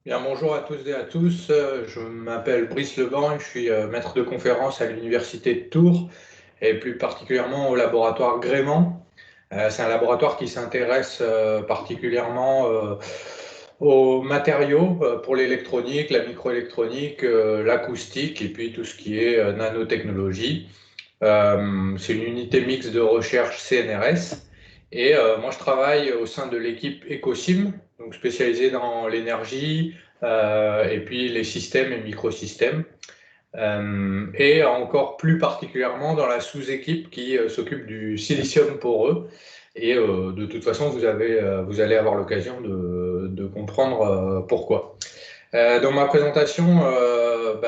Bien, bonjour à tous et à tous. Je m'appelle Brice Leban, je suis maître de conférence à l'Université de Tours et plus particulièrement au laboratoire Gréement. C'est un laboratoire qui s'intéresse particulièrement aux matériaux pour l'électronique, la microélectronique, l'acoustique et puis tout ce qui est nanotechnologie. C'est une unité mixte de recherche CNRS. Et moi, je travaille au sein de l'équipe Ecosim, donc spécialisée dans l'énergie et puis les systèmes et microsystèmes. Et encore plus particulièrement dans la sous-équipe qui s'occupe du silicium poreux. Et de toute façon, vous allez avoir l'occasion de comprendre pourquoi. Donc ma présentation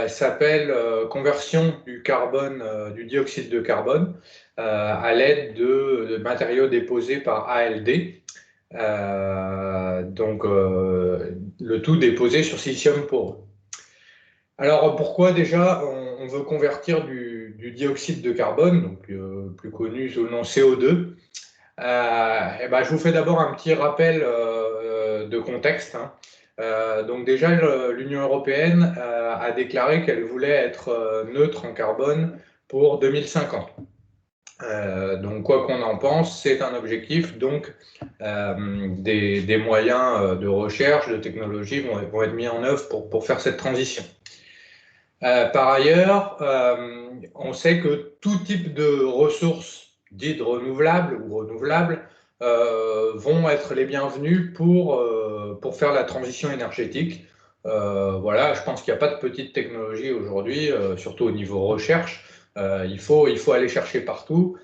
s'appelle Conversion du carbone, du dioxyde de carbone à l'aide de matériaux déposés par ALD. Le tout déposé sur silicium poreux. Alors pourquoi déjà on veut convertir du dioxyde de carbone, donc plus connu sous le nom CO2. Je vous fais d'abord un petit rappel de contexte, hein. Donc déjà, l'Union européenne a déclaré qu'elle voulait être neutre en carbone pour 2050. Donc quoi qu'on en pense, c'est un objectif, donc des moyens de recherche, de technologie vont être mis en œuvre pour faire cette transition. Par ailleurs, on sait que tout type de ressources dites renouvelables ou renouvelables vont être les bienvenus pour faire la transition énergétique. Voilà, je pense qu'il n'y a pas de petite technologie aujourd'hui, surtout au niveau recherche. Il faut aller chercher partout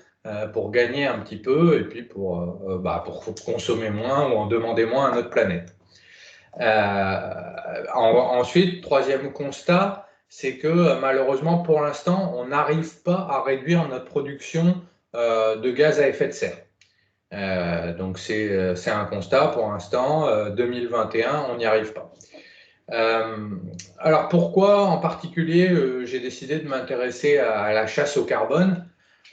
pour gagner un petit peu et puis pour consommer moins ou en demander moins à notre planète. Ensuite, troisième constat, c'est que malheureusement, pour l'instant, on n'arrive pas à réduire notre production de gaz à effet de serre. Donc c'est un constat pour l'instant, 2021, on n'y arrive pas. Alors pourquoi en particulier j'ai décidé de m'intéresser à la chasse au carbone?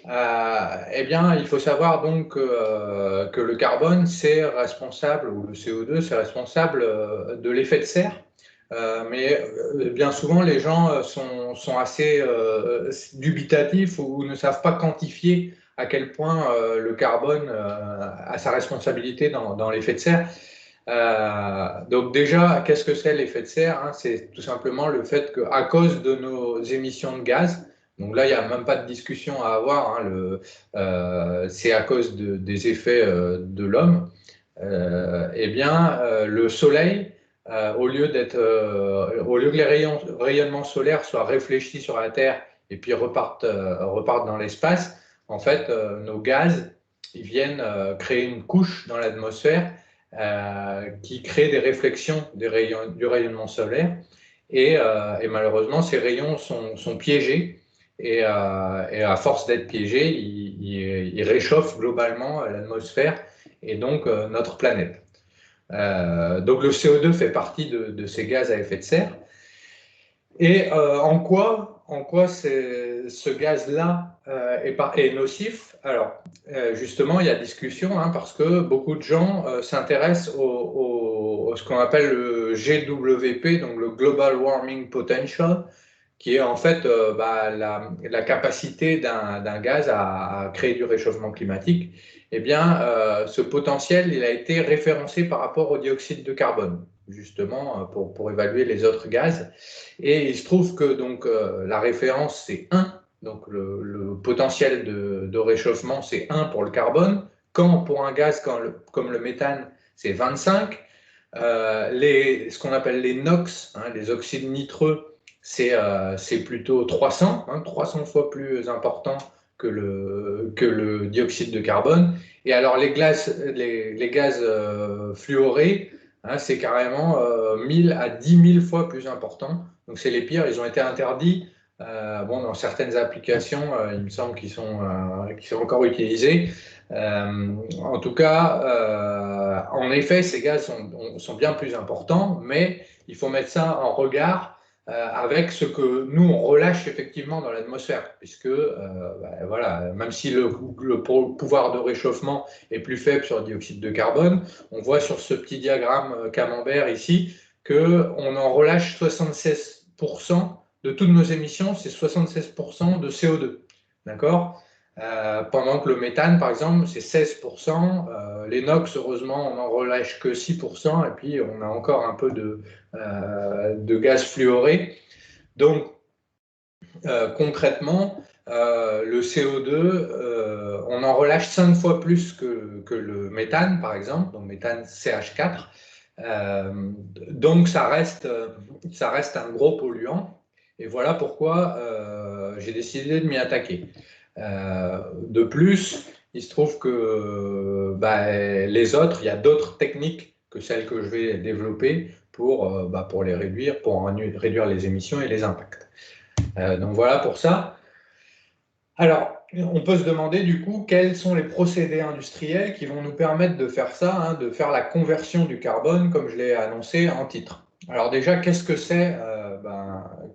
Eh bien, il faut savoir donc que le carbone, c'est responsable, ou le CO2, c'est responsable de l'effet de serre. Mais bien souvent, les gens sont assez dubitatifs ou ne savent pas quantifier à quel point le carbone a sa responsabilité dans l'effet de serre. Donc déjà, qu'est-ce que c'est l'effet de serre, hein? C'est tout simplement le fait qu'à cause de nos émissions de gaz, donc là, il n'y a même pas de discussion à avoir, hein, c'est à cause des effets de l'homme, eh bien, le soleil, au lieu que les rayonnements solaires soient réfléchis sur la Terre et puis repartent dans l'espace, en fait, nos gaz, ils viennent créer une couche dans l'atmosphère qui crée des réflexions du rayonnement solaire. Et malheureusement, ces rayons sont piégés. Et à force d'être piégés, ils réchauffent globalement l'atmosphère et donc notre planète. Donc le CO2 fait partie de ces gaz à effet de serre. Et en quoi ce gaz-là est nocif? Alors, justement, il y a discussion, hein, parce que beaucoup de gens s'intéressent à ce qu'on appelle le GWP, donc le Global Warming Potential, qui est en fait la capacité d'un gaz à créer du réchauffement climatique. Eh bien, ce potentiel, il a été référencé par rapport au dioxyde de carbone, justement, pour évaluer les autres gaz. Et il se trouve que donc, la référence, c'est 1. Donc, le potentiel de réchauffement, c'est 1 pour le carbone. Quand pour un gaz comme le méthane, c'est 25. Ce qu'on appelle les NOx, hein, les oxydes nitreux, c'est plutôt 300, hein, 300 fois plus important que le dioxyde de carbone. Et alors les gaz fluorés, hein, c'est carrément 1000 à 10 000 fois plus important. Donc c'est les pires, ils ont été interdits. Dans certaines applications, il me semble qu'ils sont encore utilisés. En tout cas, en effet, ces gaz sont bien plus importants, mais il faut mettre ça en regard avec ce que nous, on relâche effectivement dans l'atmosphère, puisque voilà, même si le pouvoir de réchauffement est plus faible sur le dioxyde de carbone, on voit sur ce petit diagramme camembert ici qu'on en relâche 76% de toutes nos émissions, c'est 76% de CO2. D'accord? Pendant que le méthane, par exemple, c'est 16%. Les NOx, heureusement, on n'en relâche que 6%. Et puis, on a encore un peu de gaz fluoré. Donc, concrètement, le CO2, on en relâche 5 fois plus que le méthane, par exemple, donc méthane CH4. Donc, ça reste un gros polluant. Et voilà pourquoi j'ai décidé de m'y attaquer. De plus, il se trouve que les autres, il y a d'autres techniques que celles que je vais développer pour les réduire, pour réduire les émissions et les impacts. Donc voilà pour ça. Alors, on peut se demander du coup quels sont les procédés industriels qui vont nous permettre de faire ça, hein, de faire la conversion du carbone comme je l'ai annoncé en titre. Alors déjà, qu'est-ce que c'est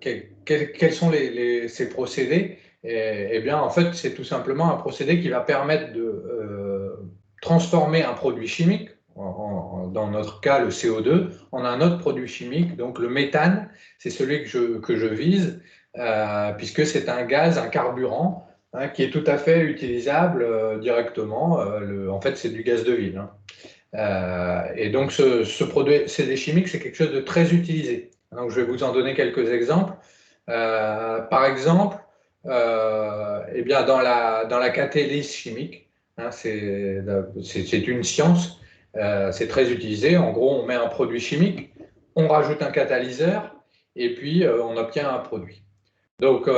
quels sont ces procédés? Eh bien, en fait, c'est tout simplement un procédé qui va permettre de transformer un produit chimique, dans notre cas le CO2, en un autre produit chimique, donc le méthane, c'est celui que je vise, puisque c'est un gaz, un carburant, hein, qui est tout à fait utilisable directement. En fait, c'est du gaz de ville. Hein. Et donc, ce produit CD chimique, c'est quelque chose de très utilisé. Donc, je vais vous en donner quelques exemples. Par exemple, eh bien, dans la catalyse chimique, hein, c'est une science, c'est très utilisé. En gros, on met un produit chimique, on rajoute un catalyseur, et puis on obtient un produit. Donc,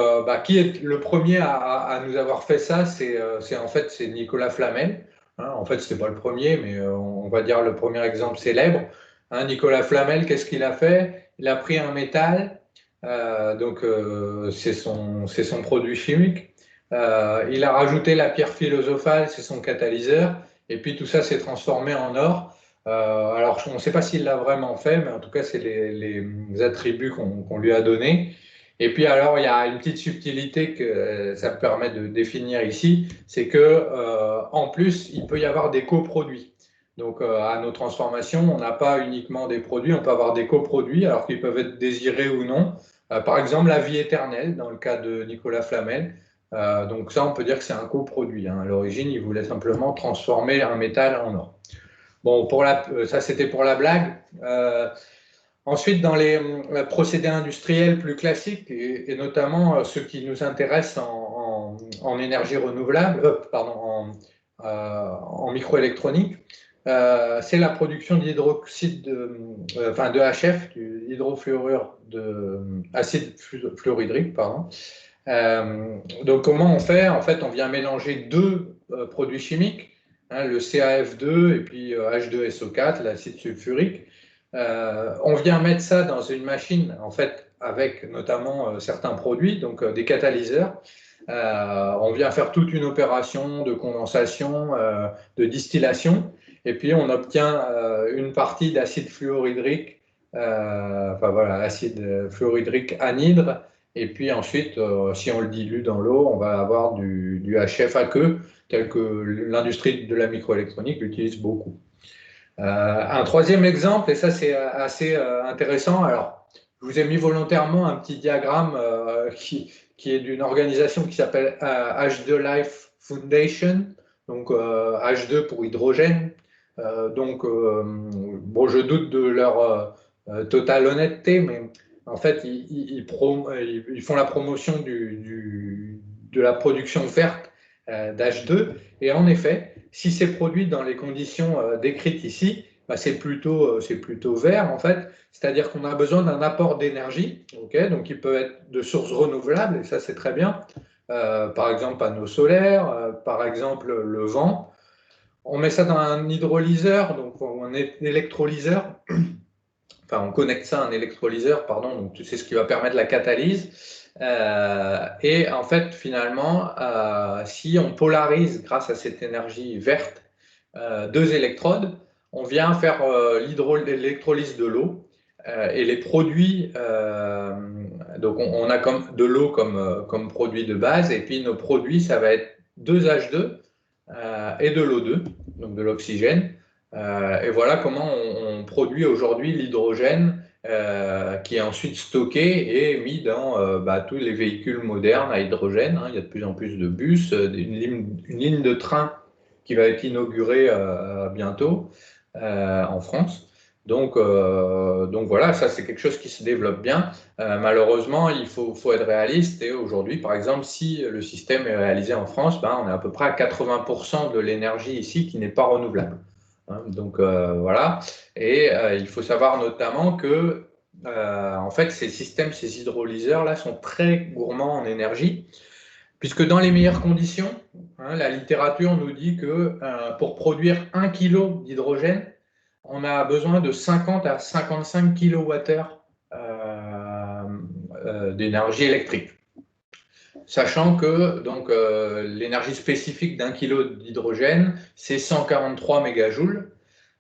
qui est le premier à nous avoir fait ça? En fait, c'est Nicolas Flamel. Hein, en fait, ce n'était pas le premier, mais on va dire le premier exemple célèbre. Hein, Nicolas Flamel, qu'est-ce qu'il a fait? Il a pris un métal, c'est son produit chimique. Il a rajouté la pierre philosophale, c'est son catalyseur. Et puis tout ça s'est transformé en or. Alors, on ne sait pas s'il l'a vraiment fait, mais en tout cas, c'est les attributs qu'on lui a donnés. Et puis alors, il y a une petite subtilité que ça me permet de définir ici, c'est que en plus, il peut y avoir des coproduits. Donc, à nos transformations, on n'a pas uniquement des produits, on peut avoir des coproduits, alors qu'ils peuvent être désirés ou non. Par exemple, la vie éternelle, dans le cas de Nicolas Flamel. Donc ça, on peut dire que c'est un coproduit. Hein. À l'origine, il voulait simplement transformer un métal en or. Bon, ça, c'était pour la blague. Ensuite, dans les procédés industriels plus classiques, et notamment ceux qui nous intéressent en énergie renouvelable, en microélectronique, c'est la production d'hydroxyde de HF, hydrofluorure d'acide fluorhydrique, pardon. Donc, comment on fait? En fait, on vient mélanger deux produits chimiques, hein, le CaF2 et puis H2SO4, l'acide sulfurique. On vient mettre ça dans une machine, en fait, avec notamment certains produits, donc des catalyseurs. On vient faire toute une opération de condensation, de distillation, et puis on obtient une partie d'acide fluorhydrique, acide fluorhydrique anhydre, et puis ensuite, si on le dilue dans l'eau, on va avoir du HF aqueux, tel que l'industrie de la microélectronique l'utilise beaucoup. Un troisième exemple, et ça c'est assez intéressant, alors je vous ai mis volontairement un petit diagramme qui est d'une organisation qui s'appelle H2 Life Foundation, donc H2 pour hydrogène. Bon, je doute de leur totale honnêteté, mais en fait, ils font la promotion de la production verte d'H2, et en effet, si c'est produit dans les conditions décrites ici, c'est plutôt vert en fait, c'est-à-dire qu'on a besoin d'un apport d'énergie, donc il peut être de sources renouvelables, et ça c'est très bien, par exemple panneaux solaires, par exemple le vent. On met ça dans un hydrolyseur, donc un électrolyseur, enfin on connecte ça à un électrolyseur, pardon, donc c'est ce qui va permettre la catalyse. Et en fait, finalement, si on polarise grâce à cette énergie verte deux électrodes, on vient faire l'électrolyse de l'eau et les produits. Donc, on a comme de l'eau comme produit de base, et puis nos produits, ça va être 2H2 et de l'O2, donc de l'oxygène. Et voilà comment on produit aujourd'hui l'hydrogène qui est ensuite stocké et mis dans tous les véhicules modernes à hydrogène. Hein. Il y a de plus en plus de bus, une ligne de train qui va être inaugurée bientôt en France. Donc voilà, ça c'est quelque chose qui se développe bien. Malheureusement, il faut être réaliste. Et aujourd'hui, par exemple, si le système est réalisé en France, on est à peu près à 80% de l'énergie ici qui n'est pas renouvelable. Hein, donc voilà. Et il faut savoir notamment que en fait, ces systèmes, ces hydrolyseurs-là sont très gourmands en énergie, puisque dans les meilleures conditions, hein, la littérature nous dit que pour produire 1 kg d'hydrogène, on a besoin de 50 à 55 kWh d'énergie électrique. Sachant que l'énergie spécifique d'un kilo d'hydrogène, c'est 143 mégajoules.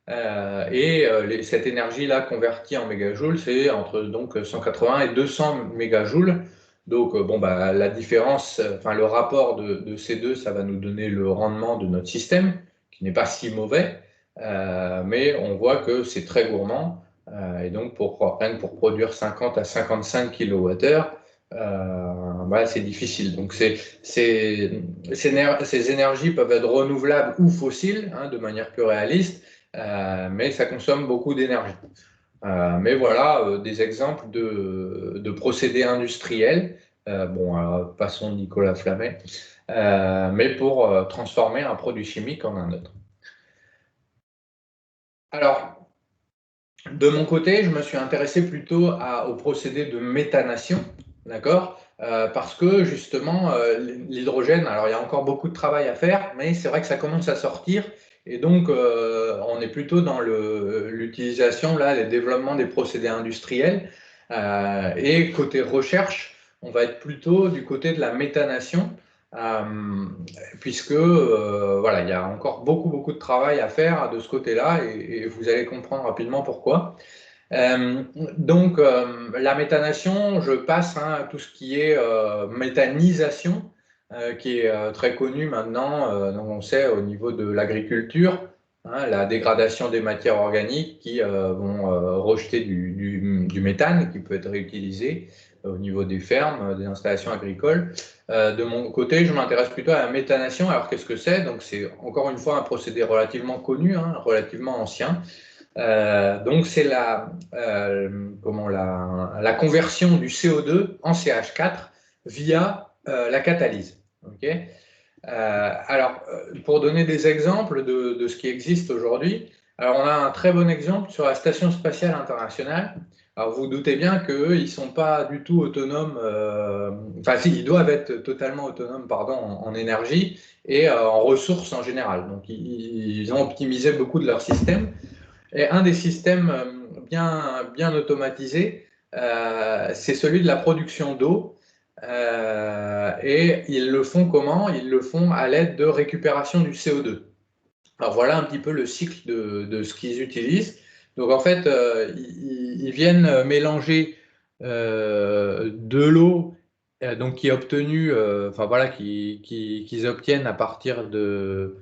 Cette énergie-là convertie en mégajoules, c'est entre 180 et 200 mégajoules. Donc, la différence, le rapport de ces deux, ça va nous donner le rendement de notre système, qui n'est pas si mauvais, mais on voit que c'est très gourmand. Et donc, rien que pour produire 50 à 55 kWh, c'est difficile. Donc, ces énergies peuvent être renouvelables ou fossiles, hein, de manière plus réaliste. Mais ça consomme beaucoup d'énergie. Mais voilà des exemples de procédés industriels, passons Nicolas Flamel, mais pour transformer un produit chimique en un autre. Alors, de mon côté, je me suis intéressé plutôt au procédé de méthanation, d'accord, parce que justement, l'hydrogène, alors il y a encore beaucoup de travail à faire, mais c'est vrai que ça commence à sortir, et donc on est plutôt dans l'utilisation, là, le développement des procédés industriels, et côté recherche, on va être plutôt du côté de la méthanation, puisque il y a encore beaucoup de travail à faire de ce côté-là, et vous allez comprendre rapidement pourquoi. La méthanation, je passe à tout ce qui est méthanisation, qui est très connu maintenant, donc on sait au niveau de l'agriculture, hein, la dégradation des matières organiques qui vont rejeter du méthane qui peut être réutilisé au niveau des fermes, des installations agricoles. De mon côté, je m'intéresse plutôt à la méthanation. Alors qu'est-ce que c'est? Donc c'est encore une fois un procédé relativement connu, hein, relativement ancien. Donc c'est la conversion du CO2 en CH4 via la catalyse. Okay, pour donner des exemples de ce qui existe aujourd'hui, alors on a un très bon exemple sur la Station spatiale internationale. Alors vous doutez bien qu'eux, ils ne sont pas du tout autonomes, ils doivent être totalement autonomes en énergie et en ressources en général. Donc ils ont optimisé beaucoup de leur système. Et un des systèmes bien automatisés, c'est celui de la production d'eau. Et ils le font comment? Ils le font à l'aide de récupération du CO2. Alors voilà un petit peu le cycle de ce qu'ils utilisent. Donc en fait, ils viennent mélanger de l'eau qui est obtenue, qu'ils obtiennent à partir de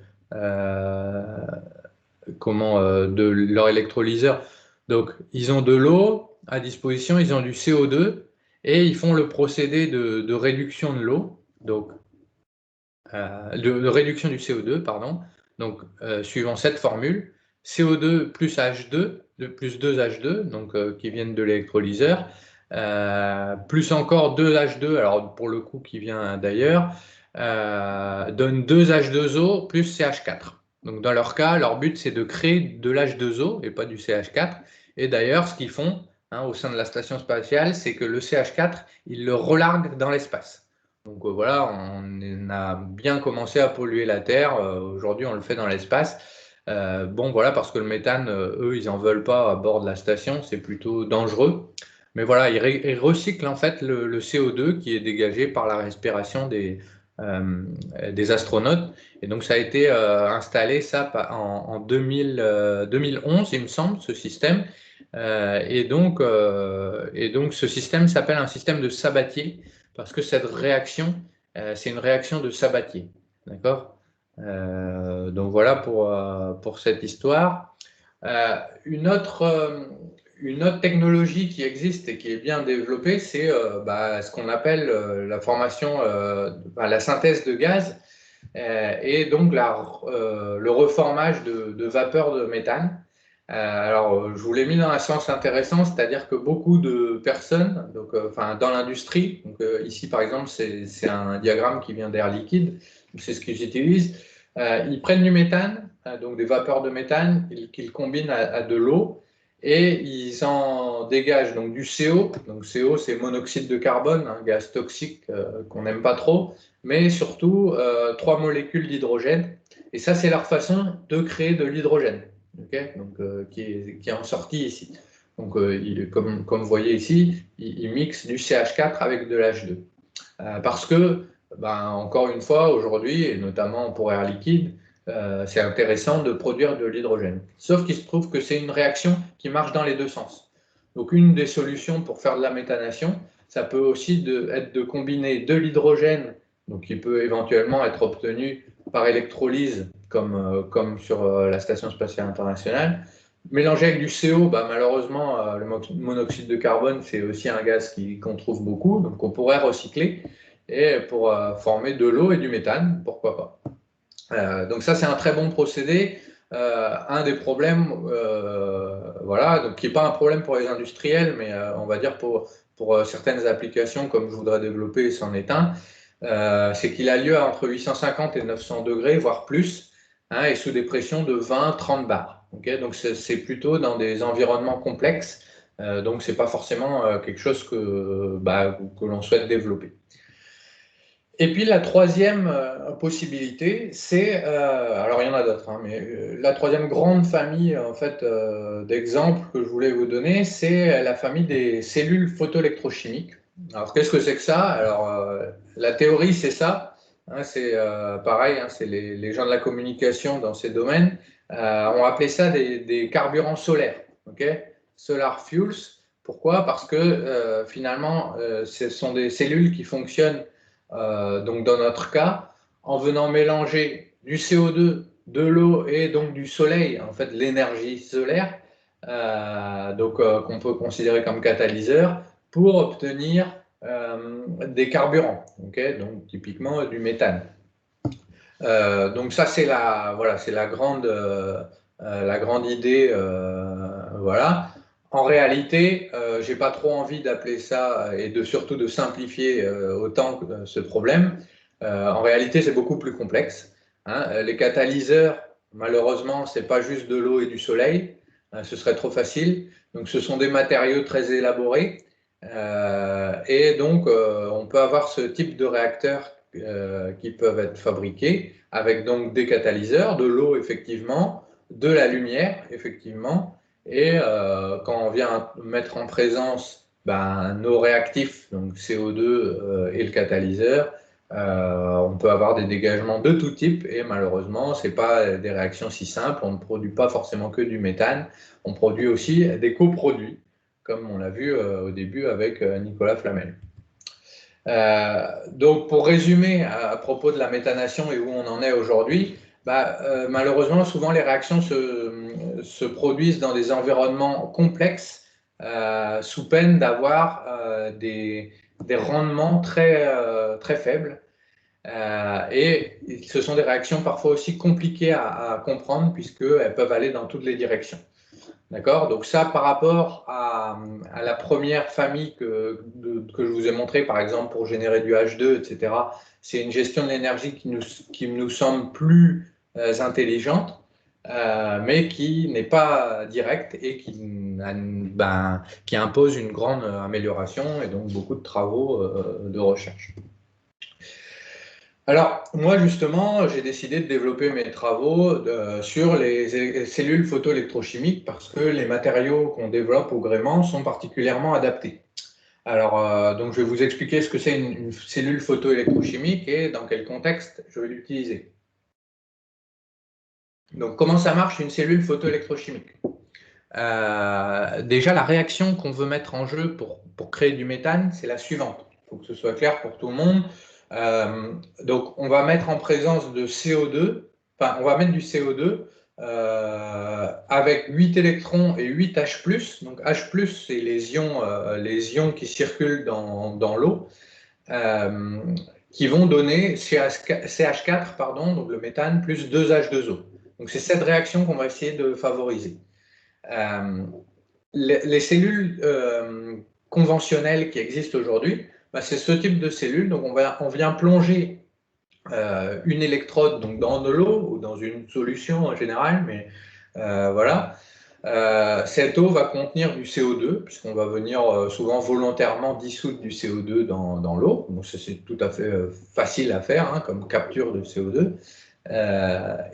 de leur électrolyseur. Donc, ils ont de l'eau à disposition, ils ont du CO2 et ils font le procédé de réduction de l'eau, donc de réduction du CO2, pardon. Donc, suivant cette formule, CO2 plus H2, plus 2H2, donc qui viennent de l'électrolyseur, plus encore 2H2, alors pour le coup qui vient d'ailleurs, donne 2H2O plus CH4. Donc dans leur cas, leur but c'est de créer de l'H2O et pas du CH4. Et d'ailleurs, ce qu'ils font au sein de la station spatiale, c'est que le CH4, ils le relarguent dans l'espace. Donc voilà, on a bien commencé à polluer la Terre. Aujourd'hui, on le fait dans l'espace. Voilà, parce que le méthane, eux, ils n'en veulent pas à bord de la station. C'est plutôt dangereux. Mais voilà, ils recyclent en fait le CO2 qui est dégagé par la respiration des astronautes. Et donc, ça a été installé en 2011, il me semble, ce système. Et donc, ce système s'appelle un système de Sabatier parce que cette réaction, c'est une réaction de Sabatier. D'accord? Donc, voilà pour cette histoire. Une autre une autre technologie qui existe et qui est bien développée, c'est ce qu'on appelle la formation, la synthèse de gaz et donc le reformage de vapeur de méthane. Alors, je vous l'ai mis dans un sens intéressant, c'est-à-dire que beaucoup de personnes, donc, dans l'industrie, ici par exemple, c'est un diagramme qui vient d'Air Liquide, c'est ce qu'ils utilisent, ils prennent du méthane, donc des vapeurs de méthane, qu'ils combinent à de l'eau, et ils en dégagent donc du CO. Donc CO, c'est monoxyde de carbone, un gaz toxique qu'on n'aime pas trop, mais surtout 3 molécules d'hydrogène. Et ça, c'est leur façon de créer de l'hydrogène, donc, qui est en sortie ici. Donc, comme vous voyez ici, il mixe du CH4 avec de l'H2. Parce que, encore une fois, aujourd'hui, et notamment pour Air Liquide, c'est intéressant de produire de l'hydrogène. Sauf qu'il se trouve que c'est une réaction qui marche dans les deux sens. Donc, une des solutions pour faire de la méthanation, ça peut aussi être de combiner de l'hydrogène, donc qui peut éventuellement être obtenu par électrolyse, comme sur la Station spatiale internationale. Mélangé avec du CO, malheureusement, le monoxyde de carbone, c'est aussi un gaz qu'on trouve beaucoup, donc on pourrait recycler et pour former de l'eau et du méthane, pourquoi pas. Donc ça, c'est un très bon procédé. Un des problèmes, donc qui n'est pas un problème pour les industriels, mais on va dire pour certaines applications, comme je voudrais développer, c'en est un, c'est qu'il a lieu à entre 850 et 900 degrés, voire plus, et sous des pressions de 20-30 bars. Donc c'est plutôt dans des environnements complexes, donc ce n'est pas forcément quelque chose que l'on souhaite développer. Et puis la troisième possibilité, c'est, alors il y en a d'autres, mais la troisième grande famille en fait d'exemples que je voulais vous donner, c'est la famille des cellules photoélectrochimiques. Alors qu'est-ce que c'est que ça? Alors la théorie c'est ça, c'est pareil, c'est les gens de la communication dans ces domaines ont appelé ça des carburants solaires, Solar fuels. Pourquoi? Parce que finalement ce sont des cellules qui fonctionnent donc dans notre cas, en venant mélanger du CO2, de l'eau et donc du soleil, en fait l'énergie solaire, qu'on peut considérer comme catalyseur, pour obtenir des carburants, donc typiquement du méthane. Donc ça c'est la grande idée, voilà. En réalité, je n'ai pas trop envie d'appeler ça et surtout de simplifier autant ce problème. En réalité, c'est beaucoup plus complexe. Les catalyseurs, malheureusement, ce n'est pas juste de l'eau et du soleil. Ce serait trop facile. Donc, ce sont des matériaux très élaborés. Et donc, on peut avoir ce type de réacteurs qui peuvent être fabriqués avec donc des catalyseurs, de l'eau, effectivement, de la lumière, effectivement. Et quand on vient mettre en présence nos réactifs, donc CO2 et le catalyseur, on peut avoir des dégagements de tout type et malheureusement, ce n'est pas des réactions si simples. On ne produit pas forcément que du méthane, on produit aussi des coproduits, comme on l'a vu au début avec Nicolas Flamel. Donc, pour résumer à propos de la méthanation et où on en est aujourd'hui, malheureusement, souvent les réactions se produisent dans des environnements complexes sous peine d'avoir des rendements très faibles. Et ce sont des réactions parfois aussi compliquées à comprendre puisqu'elles peuvent aller dans toutes les directions. D'accord? Donc ça, par rapport à la première famille que je vous ai montré, par exemple, pour générer du H2, etc., c'est une gestion de l'énergie qui nous semble plus intelligente, mais qui n'est pas directe et qui impose une grande amélioration et donc beaucoup de travaux de recherche. Alors, moi, justement, j'ai décidé de développer mes travaux sur les cellules photoélectrochimiques parce que les matériaux qu'on développe au gréement sont particulièrement adaptés. Alors, donc, je vais vous expliquer ce que c'est une cellule photoélectrochimique et dans quel contexte je vais l'utiliser. Donc, comment ça marche une cellule photoélectrochimique? Déjà, la réaction qu'on veut mettre en jeu pour créer du méthane, c'est la suivante. Il faut que ce soit clair pour tout le monde. Donc, on va mettre en présence de CO2, enfin, on va mettre du CO2 avec 8 électrons et 8 H+. Donc H+, c'est les ions qui circulent dans l'eau, qui vont donner CH4, pardon, donc le méthane, plus 2H2O. Donc c'est cette réaction qu'on va essayer de favoriser. Les cellules conventionnelles qui existent aujourd'hui, bah, c'est ce type de cellules. Donc on vient plonger une électrode donc dans de l'eau ou dans une solution en général, mais voilà. Cette eau va contenir du CO2, puisqu'on va venir souvent volontairement dissoudre du CO2 dans l'eau. Donc c'est tout à fait facile à faire, hein, comme capture de CO2.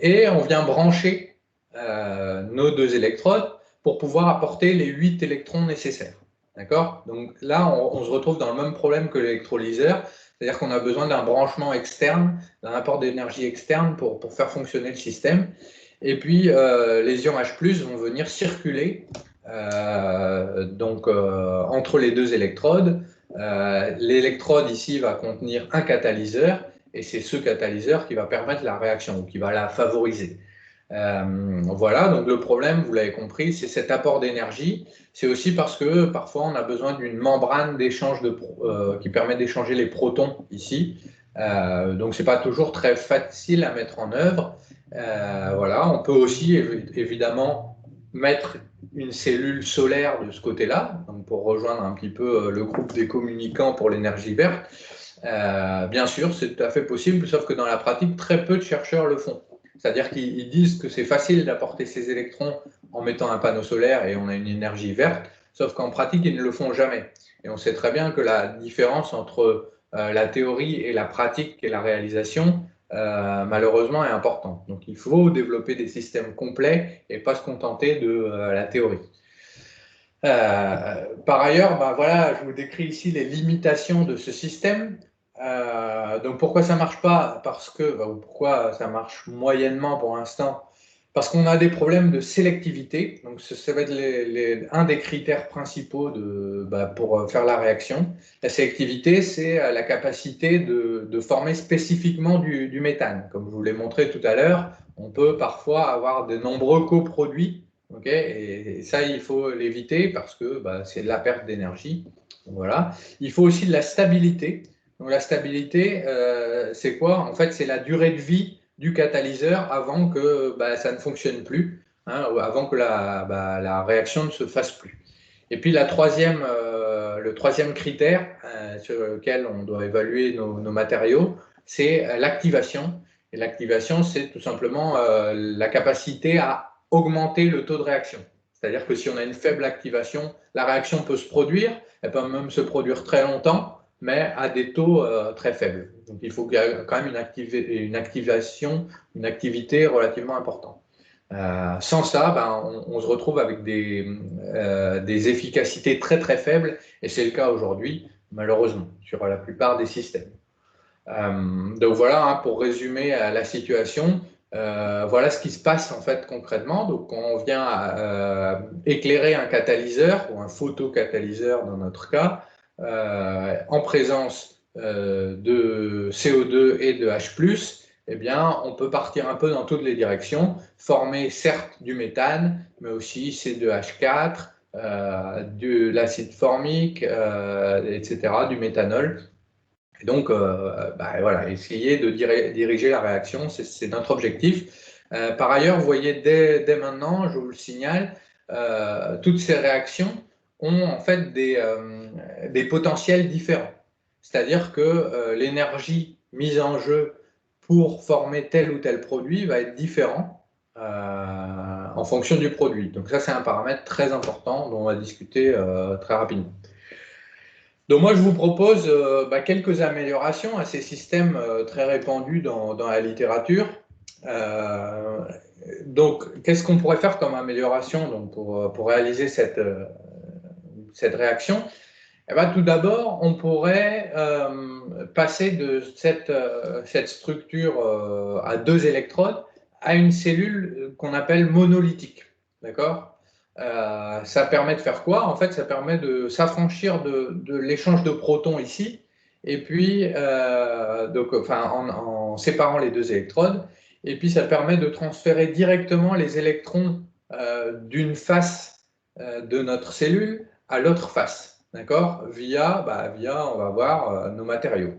Et on vient brancher nos 2 électrodes pour pouvoir apporter les 8 électrons nécessaires. D'accord? Donc là, on se retrouve dans le même problème que l'électrolyseur, c'est-à-dire qu'on a besoin d'un branchement externe, d'un apport d'énergie externe pour faire fonctionner le système. Et puis, les ions H+ vont venir circuler entre les 2 électrodes. L'électrode ici va contenir un catalyseur, et c'est ce catalyseur qui va permettre la réaction, ou qui va la favoriser. Voilà, donc le problème, vous l'avez compris, c'est cet apport d'énergie. C'est aussi parce que parfois on a besoin d'une membrane d'échange qui permet d'échanger les protons ici. Donc c'est pas toujours très facile à mettre en œuvre. Voilà, on peut aussi évidemment mettre une cellule solaire de ce côté-là, pour rejoindre un petit peu le groupe des communicants pour l'énergie verte. Bien sûr, c'est tout à fait possible, sauf que dans la pratique, très peu de chercheurs le font. C'est-à-dire qu'ils disent que c'est facile d'apporter ces électrons en mettant un panneau solaire et on a une énergie verte, sauf qu'en pratique, ils ne le font jamais. Et on sait très bien que la différence entre la théorie et la pratique et la réalisation, malheureusement, est importante. Donc il faut développer des systèmes complets et pas se contenter de la théorie. Par ailleurs, ben voilà, je vous décris ici les limitations de ce système. Donc pourquoi ça ne marche pas? Pourquoi ça marche moyennement pour l'instant? Parce qu'on a des problèmes de sélectivité. Donc ça va être un des critères principaux pour faire la réaction. La sélectivité, c'est la capacité de former spécifiquement du méthane. Comme je vous l'ai montré tout à l'heure, on peut parfois avoir de nombreux coproduits. Et ça, il faut l'éviter parce que c'est de la perte d'énergie. Voilà. Il faut aussi de la stabilité. Donc la stabilité, c'est quoi? En fait, c'est la durée de vie du catalyseur avant que ça ne fonctionne plus, hein, avant que la réaction ne se fasse plus. Et puis le troisième critère sur lequel on doit évaluer nos matériaux, c'est l'activation. Et l'activation, c'est tout simplement la capacité à augmenter le taux de réaction. C'est-à-dire que si on a une faible activation, la réaction peut se produire, elle peut même se produire très longtemps, mais à des taux très faibles. Donc il faut qu'il y ait quand même une activité relativement importante. Sans ça, on se retrouve avec des efficacités très très faibles, et c'est le cas aujourd'hui, malheureusement, sur la plupart des systèmes. Donc voilà, hein, pour résumer la situation, voilà ce qui se passe en fait concrètement. Donc quand on vient éclairer un catalyseur ou un photocatalyseur dans notre cas, en présence de CO2 et de H+, eh bien, on peut partir un peu dans toutes les directions, former certes du méthane, mais aussi C2H4, de l'acide formique, etc., du méthanol. Et donc, voilà, essayer de diriger la réaction, c'est notre objectif. Par ailleurs, vous voyez, dès maintenant, je vous le signale, toutes ces réactions ont en fait des potentiels différents. C'est-à-dire que l'énergie mise en jeu pour former tel ou tel produit va être différent en fonction du produit. Donc ça, c'est un paramètre très important dont on va discuter très rapidement. Donc moi, je vous propose quelques améliorations à ces systèmes très répandus dans la littérature. Donc, qu'est-ce qu'on pourrait faire comme amélioration donc, pour réaliser cette réaction? Eh bien, tout d'abord, on pourrait passer de cette structure à 2 électrodes à une cellule qu'on appelle monolithique. D'accord? Ça permet de faire quoi? En fait, ça permet de s'affranchir de l'échange de protons ici, et puis en séparant les 2 électrodes, Et puis, ça permet de transférer directement les électrons d'une face de notre cellule à l'autre face, d'accord, via, on va voir, nos matériaux.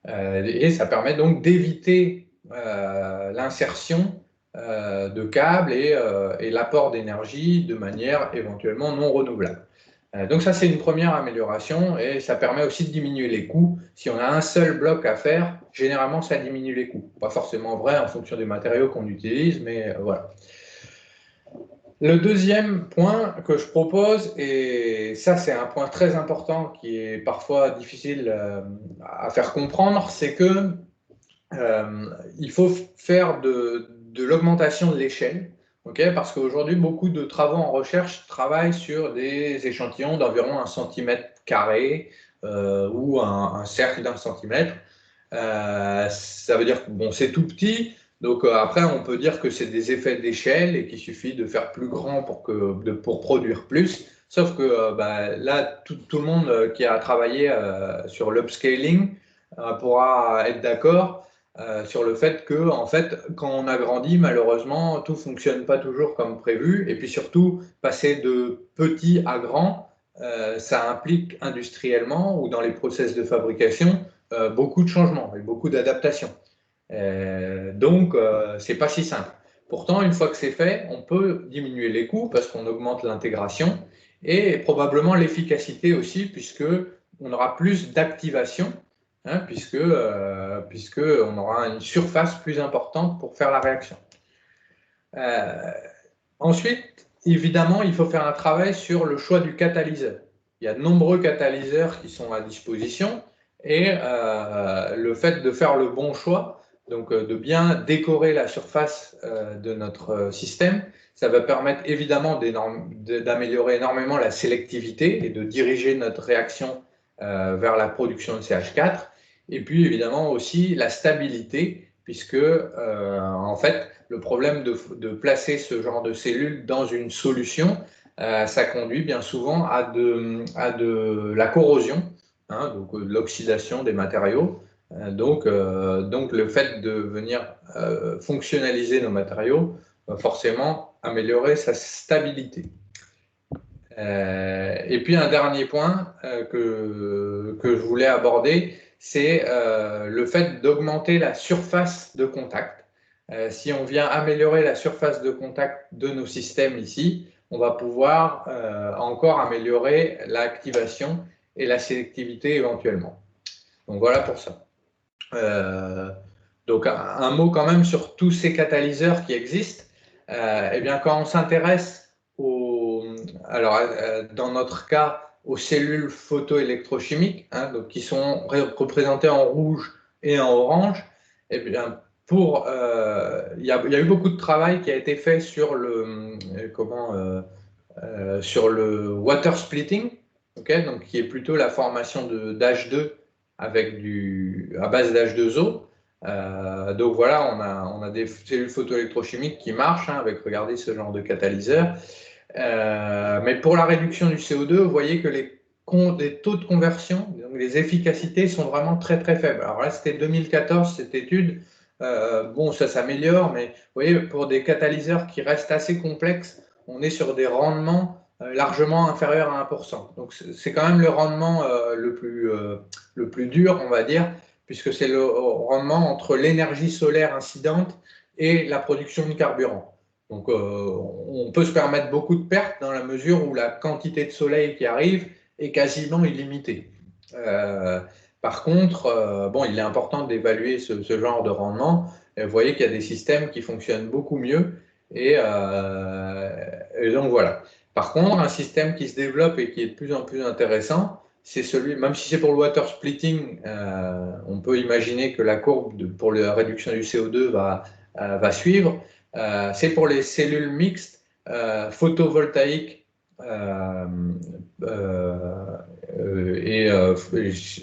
Et ça permet donc d'éviter l'insertion de câbles et l'apport d'énergie de manière éventuellement non renouvelable. Donc ça, c'est une première amélioration et ça permet aussi de diminuer les coûts. Si on a un seul bloc à faire, généralement, ça diminue les coûts. Pas forcément vrai en fonction des matériaux qu'on utilise, mais voilà. Le deuxième point que je propose, et ça c'est un point très important qui est parfois difficile à faire comprendre, c'est que il faut faire de l'augmentation de l'échelle, parce qu'aujourd'hui, beaucoup de travaux en recherche travaillent sur des échantillons d'environ 1 cm² ou un cercle d'1 cm. Ça veut dire que bon, c'est tout petit, donc après on peut dire que c'est des effets d'échelle et qu'il suffit de faire plus grand pour produire plus. Sauf que là, tout le monde qui a travaillé sur l'upscaling pourra être d'accord sur le fait que, en fait, quand on a grandi, malheureusement, tout ne fonctionne pas toujours comme prévu. Et puis surtout, passer de petit à grand, ça implique industriellement ou dans les process de fabrication beaucoup de changements et beaucoup d'adaptations. Donc, ce n'est pas si simple. Pourtant, une fois que c'est fait, on peut diminuer les coûts parce qu'on augmente l'intégration et probablement l'efficacité aussi, puisqu'on aura plus d'activation, puisque on aura une surface plus importante pour faire la réaction. Ensuite, évidemment, il faut faire un travail sur le choix du catalyseur. Il y a de nombreux catalyseurs qui sont à disposition et le fait de faire le bon choix, donc de bien décorer la surface de notre système, ça va permettre évidemment d'améliorer énormément la sélectivité et de diriger notre réaction vers la production de CH4. Et puis évidemment aussi la stabilité, puisque en fait, le problème de placer ce genre de cellules dans une solution, ça conduit bien souvent à de la corrosion, donc de l'oxydation des matériaux. Donc le fait de venir fonctionnaliser nos matériaux va forcément améliorer sa stabilité. Et puis un dernier point que je voulais aborder, c'est le fait d'augmenter la surface de contact. Si on vient améliorer la surface de contact de nos systèmes ici, on va pouvoir encore améliorer l'activation et la sélectivité éventuellement. Donc voilà pour ça. Donc un mot quand même sur tous ces catalyseurs qui existent. Eh bien, quand on s'intéresse dans notre cas, aux cellules photoélectrochimiques, donc qui sont représentées en rouge et en orange, eh bien, il y a eu beaucoup de travail qui a été fait sur sur le water splitting, donc qui est plutôt la formation d'H2 à base d'H2O. Donc voilà, on a des cellules photoélectrochimiques qui marchent avec, regardez, ce genre de catalyseur. Mais pour la réduction du CO2, vous voyez que les taux de conversion, donc les efficacités sont vraiment très très faibles. Alors là, c'était 2014 cette étude. Bon, ça s'améliore, mais vous voyez, pour des catalyseurs qui restent assez complexes, on est sur des rendements largement inférieurs à 1%. Donc c'est quand même le rendement le plus dur, on va dire, puisque c'est le rendement entre l'énergie solaire incidente et la production de carburant. Donc, on peut se permettre beaucoup de pertes dans la mesure où la quantité de soleil qui arrive est quasiment illimitée. Par contre, bon, il est important d'évaluer ce genre de rendement. Et vous voyez qu'il y a des systèmes qui fonctionnent beaucoup mieux. Et donc, voilà. Par contre, un système qui se développe et qui est de plus en plus intéressant, c'est celui, même si c'est pour le water splitting, on peut imaginer que la courbe pour la réduction du CO2 va suivre. C'est pour les cellules mixtes photovoltaïques et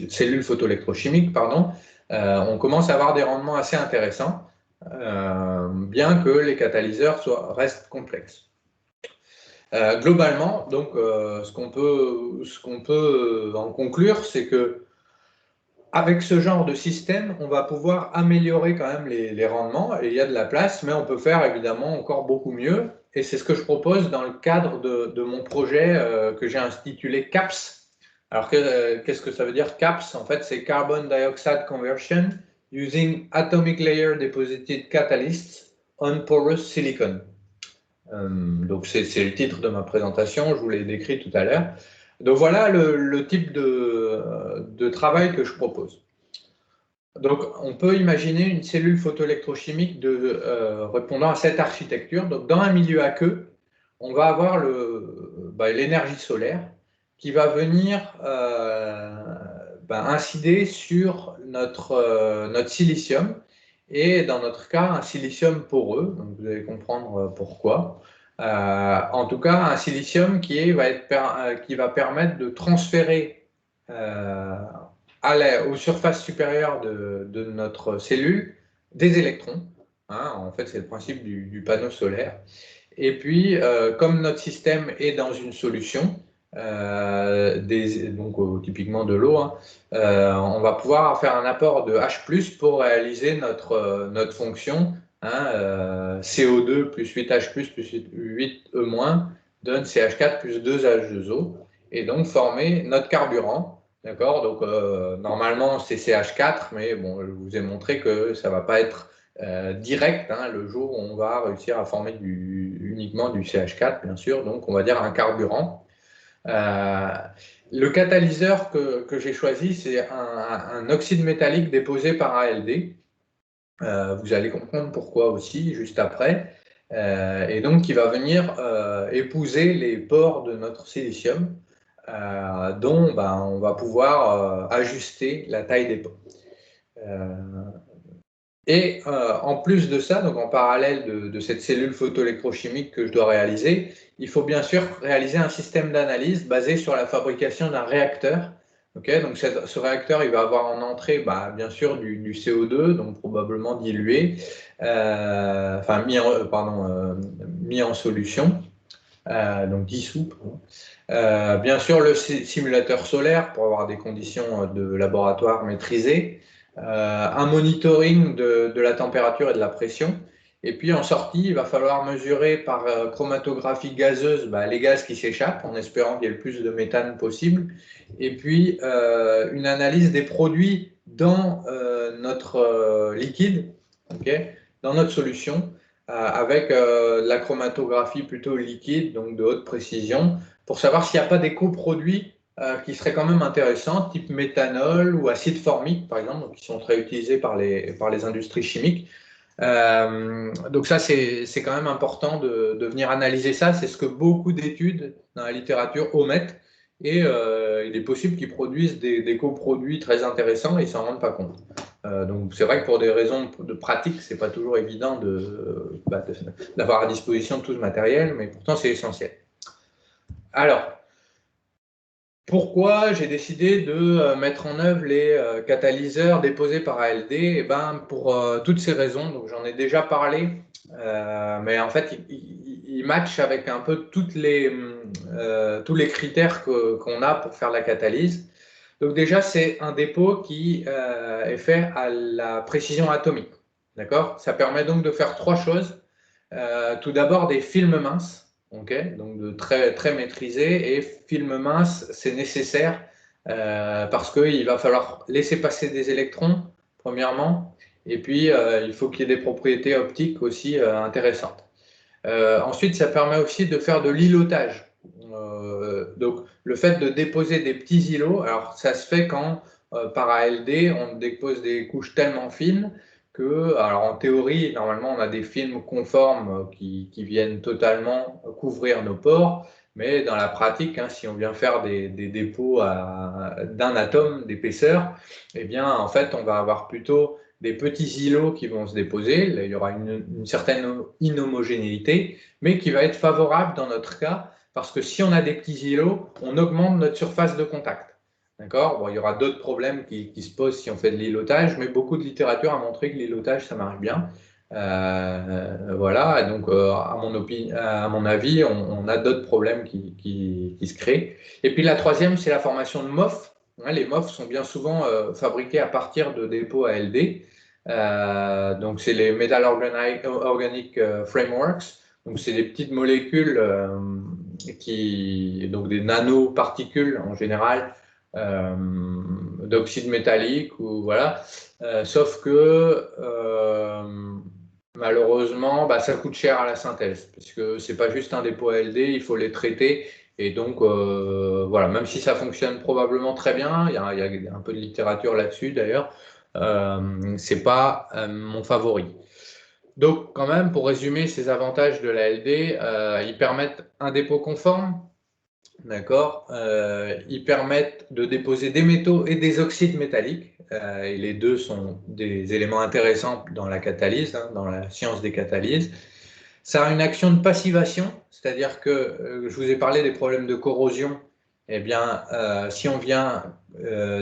cellules photoélectrochimiques, pardon. On commence à avoir des rendements assez intéressants, bien que les catalyseurs restent complexes. Globalement, donc, ce qu'on peut en conclure, c'est que avec ce genre de système, on va pouvoir améliorer quand même les rendements et il y a de la place, mais on peut faire évidemment encore beaucoup mieux. Et c'est ce que je propose dans le cadre de mon projet que j'ai intitulé CAPS. Alors, qu'est-ce que ça veut dire CAPS? En fait, c'est Carbon Dioxide Conversion using Atomic Layer Deposited Catalysts on Porous Silicon. Donc, c'est le titre de ma présentation, je vous l'ai décrit tout à l'heure. Donc, voilà le type de travail que je propose. Donc, on peut imaginer une cellule photoélectrochimique répondant à cette architecture. Donc, dans un milieu aqueux, on va avoir l'énergie solaire qui va venir incider sur notre silicium, et dans notre cas, un silicium poreux. Donc, vous allez comprendre pourquoi. En tout cas, un silicium qui va permettre de transférer aux surfaces supérieures de notre cellule des électrons. En fait, c'est le principe du panneau solaire. Et puis, comme notre système est dans une solution, typiquement de l'eau, on va pouvoir faire un apport de H+ pour réaliser notre fonction. CO2 plus 8H+ plus 8E- donne CH4 plus 2H2O, et donc former notre carburant. D'accord? Donc, normalement, c'est CH4, mais bon, je vous ai montré que ça ne va pas être direct le jour où on va réussir à former uniquement du CH4, bien sûr. Donc, on va dire un carburant. Le catalyseur que j'ai choisi, c'est un oxyde métallique déposé par ALD. Vous allez comprendre pourquoi aussi, juste après. Et donc, qui va venir épouser les pores de notre silicium, dont on va pouvoir ajuster la taille des pores. Et en plus de ça, donc en parallèle de cette cellule photoélectrochimique que je dois réaliser, il faut bien sûr réaliser un système d'analyse basé sur la fabrication d'un réacteur. Donc ce réacteur, il va avoir en entrée bien sûr du CO2, donc probablement dilué, mis en solution, donc dissous. Bien sûr, le simulateur solaire pour avoir des conditions de laboratoire maîtrisées, un monitoring de la température et de la pression. Et puis en sortie, il va falloir mesurer par chromatographie gazeuse les gaz qui s'échappent, en espérant qu'il y ait le plus de méthane possible. Et puis une analyse des produits dans notre liquide, dans notre solution, avec la chromatographie plutôt liquide, donc de haute précision, pour savoir s'il n'y a pas des coproduits qui seraient quand même intéressants, type méthanol ou acide formique, par exemple, donc qui sont très utilisés par les industries chimiques. Donc ça, c'est quand même important de venir analyser ça. C'est ce que beaucoup d'études dans la littérature omettent. Et il est possible qu'ils produisent des coproduits très intéressants et ils ne s'en rendent pas compte. Donc c'est vrai que pour des raisons de pratique, ce n'est pas toujours évident d'avoir à disposition tout ce matériel, mais pourtant c'est essentiel. Alors, pourquoi j'ai décidé de mettre en œuvre les catalyseurs déposés par ALD? Pour toutes ces raisons, donc j'en ai déjà parlé, mais en fait, ils matchent avec un peu tous les critères qu'on a pour faire la catalyse. Donc déjà, c'est un dépôt qui est fait à la précision atomique. D'accord? Ça permet donc de faire trois choses. Tout d'abord, des films minces. Donc de très, très maîtrisé, et film mince, c'est nécessaire parce qu'il va falloir laisser passer des électrons, premièrement, et puis il faut qu'il y ait des propriétés optiques aussi intéressantes. Ensuite, ça permet aussi de faire de l'îlotage. Donc le fait de déposer des petits îlots, alors ça se fait quand par ALD, on dépose des couches tellement fines alors en théorie, normalement, on a des films conformes qui viennent totalement couvrir nos pores, mais dans la pratique, si on vient faire des dépôts d'un atome d'épaisseur, eh bien, en fait, on va avoir plutôt des petits îlots qui vont se déposer. Là, il y aura une certaine inhomogénéité, mais qui va être favorable dans notre cas, parce que si on a des petits îlots, on augmente notre surface de contact. D'accord? Bon, il y aura d'autres problèmes qui se posent si on fait de l'îlotage, mais beaucoup de littérature a montré que l'îlotage, ça marche bien. Voilà, donc à mon avis, on a d'autres problèmes qui se créent. Et puis la troisième, c'est la formation de MOF. Les MOF sont bien souvent fabriqués à partir de dépôts ALD. Donc, c'est les Metal Organic Frameworks. Donc, c'est des petites molécules donc des nanoparticules en général d'oxyde métallique ou voilà. Sauf que malheureusement, ça coûte cher à la synthèse parce que c'est pas juste un dépôt ALD, il faut les traiter. Et donc, voilà, même si ça fonctionne probablement très bien, il y a un peu de littérature là-dessus d'ailleurs, c'est pas mon favori. Donc, quand même, pour résumer ces avantages de l'ALD, ils permettent un dépôt conforme, d'accord. Ils permettent de déposer des métaux et des oxydes métalliques, et les deux sont des éléments intéressants dans la catalyse, dans la science des catalyses. Ça a une action de passivation, c'est-à-dire que je vous ai parlé des problèmes de corrosion. Eh bien, si on vient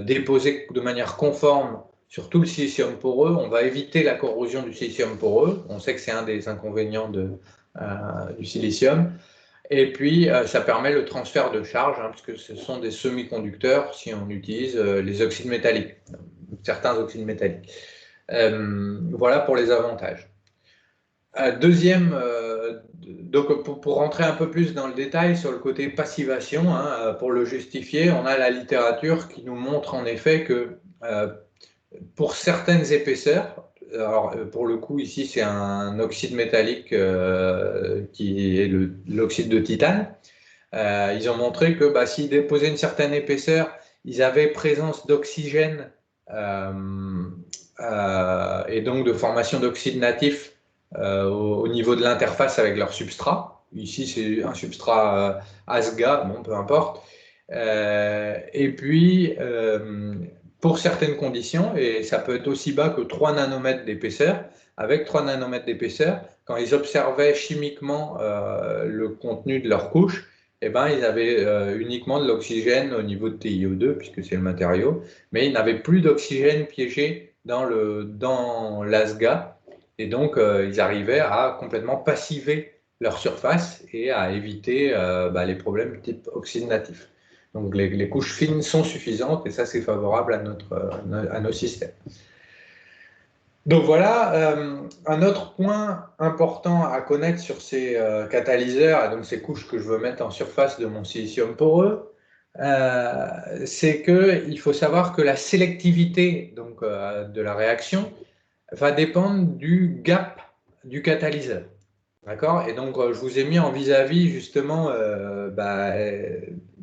déposer de manière conforme sur tout le silicium poreux, on va éviter la corrosion du silicium poreux. On sait que c'est un des inconvénients du silicium. Et puis, ça permet le transfert de charge, puisque ce sont des semi-conducteurs si on utilise les oxydes métalliques, certains oxydes métalliques. Voilà pour les avantages. Deuxième, donc pour rentrer un peu plus dans le détail sur le côté passivation, pour le justifier, on a la littérature qui nous montre en effet que pour certaines épaisseurs, alors pour le coup ici c'est un oxyde métallique qui est l'oxyde de titane, ils ont montré que s'ils déposaient une certaine épaisseur, ils avaient présence d'oxygène et donc de formation d'oxyde natif au niveau de l'interface avec leur substrat. Ici, c'est un substrat ASGA, bon, peu importe. Et puis, pour certaines conditions, et ça peut être aussi bas que 3 nanomètres d'épaisseur, avec 3 nanomètres d'épaisseur, quand ils observaient chimiquement le contenu de leur couche, ils avaient uniquement de l'oxygène au niveau de TiO2, puisque c'est le matériau, mais ils n'avaient plus d'oxygène piégé dans l'ASGA. Et donc, ils arrivaient à complètement passiver leur surface et à éviter les problèmes type oxyde natif. Donc, les couches fines sont suffisantes et ça, c'est favorable à nos systèmes. Donc voilà, un autre point important à connaître sur ces catalyseurs, et donc ces couches que je veux mettre en surface de mon silicium poreux, c'est qu'il faut savoir que la sélectivité donc, de la réaction va dépendre du gap du catalyseur. D'accord? Et donc, je vous ai mis en vis-à-vis justement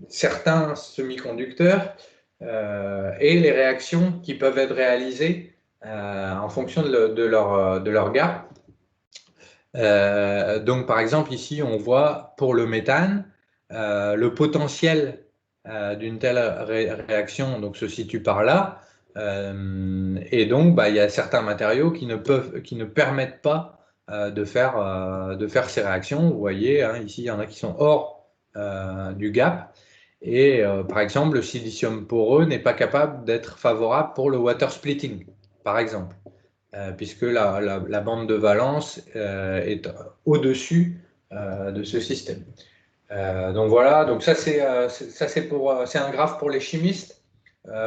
certains semi-conducteurs et les réactions qui peuvent être réalisées en fonction de leur gap. Donc, par exemple, ici, on voit pour le méthane, le potentiel d'une telle réaction donc, se situe par là. Et donc, il y a certains matériaux qui ne permettent pas de faire ces réactions. Vous voyez, ici, il y en a qui sont hors du gap. Et par exemple, le silicium poreux n'est pas capable d'être favorable pour le water splitting, par exemple, puisque la bande de valence est au-dessus de ce système. Donc voilà, donc ça c'est un graphe pour les chimistes.